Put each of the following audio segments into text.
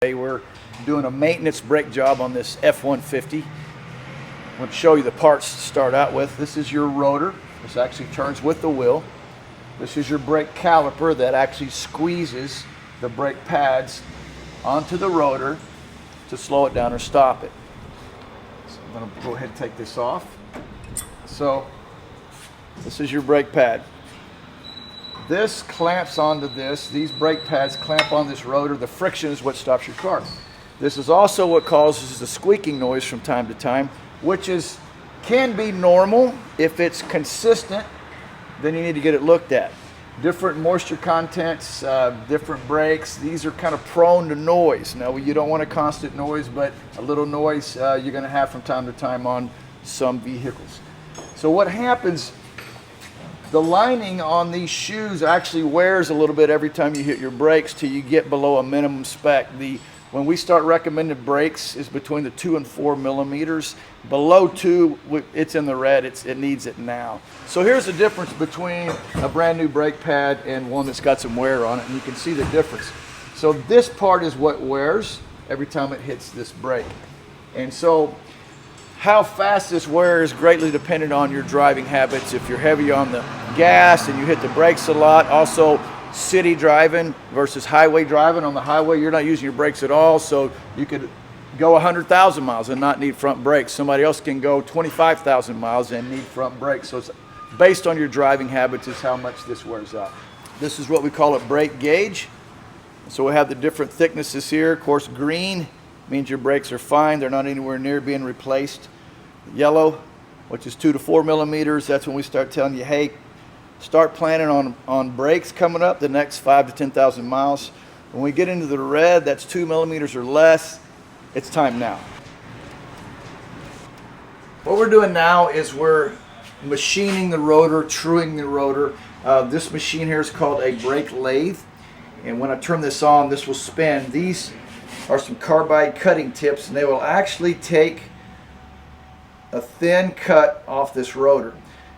Today we're doing a maintenance brake job on this F-150. I'm going to show you the parts to start out with. This is your rotor. This actually turns with the wheel. This is your brake caliper that actually squeezes the brake pads onto the rotor to slow it down or stop it. So I'm going to go ahead and take this off. So this is your brake pad. This clamps onto this. These brake pads clamp on this rotor. The friction is what stops your car. This is also what causes the squeaking noise from time to time, which can be normal. If it's consistent, then you need to get it looked at. Different moisture contents, different brakes, these are kind of prone to noise. Now, you don't want a constant noise, but a little noise you're going to have from time to time on some vehicles. So what happens, the lining on these shoes actually wears a little bit every time you hit your brakes till you get below a minimum spec. When we start recommended brakes is between the 2 and 4 millimeters. Below 2, it's in the red, it needs it now. So here's the difference between a brand new brake pad and one that's got some wear on it, and you can see the difference. So this part is what wears every time it hits this brake. And so how fast this wears is greatly dependent on your driving habits. If you're heavy on the gas and you hit the brakes a lot, also city driving versus highway driving. On the highway, you're not using your brakes at all, so you could go 100,000 miles and not need front brakes. Somebody else can go 25,000 miles and need front brakes. So it's based on your driving habits is how much this wears out. This is what we call a brake gauge. So we have the different thicknesses here. Of course, green means your brakes are fine. They're not anywhere near being replaced. Yellow, which is 2 to 4 millimeters, that's when we start telling you, hey, start planning on brakes coming up the next 5 to 10,000 miles. When we get into the red, that's 2 millimeters or less, it's time now. What we're doing now is we're machining the rotor, truing the rotor. This machine here is called a brake lathe, and when I turn this on, this will spin. These are some carbide cutting tips, and they will actually take a thin cut off this rotor.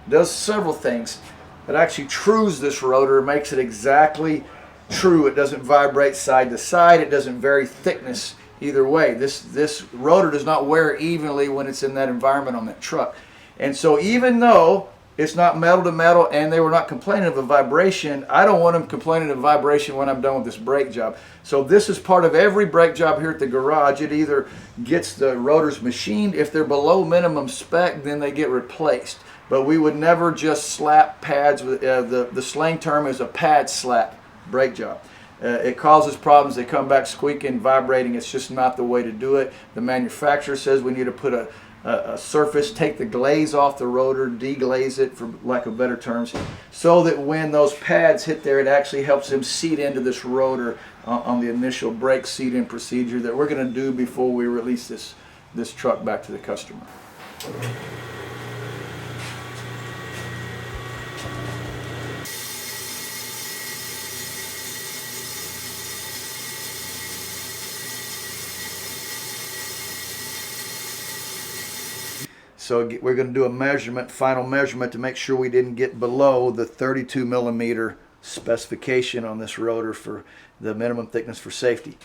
It does several things. It actually trues this rotor, makes it exactly true. It doesn't vibrate side to side. It doesn't vary thickness either way. This rotor does not wear evenly when it's in that environment on that truck. And so even though it's not metal to metal and they were not complaining of a vibration, I don't want them complaining of vibration when I'm done with this brake job. So this is part of every brake job here at the garage. It either gets the rotors machined. If they're below minimum spec, then they get replaced. But we would never just slap pads. The slang term is a pad slap brake job. It causes problems. They come back squeaking, vibrating. It's just not the way to do it. The manufacturer says we need to put a surface, take the glaze off the rotor, deglaze it, for lack of better terms, so that when those pads hit there, it actually helps them seat into this rotor on the initial brake seat-in procedure that we're going to do before we release this truck back to the customer. So we're going to do a measurement, final measurement, to make sure we didn't get below the 32 millimeter specification on this rotor for the minimum thickness for safety.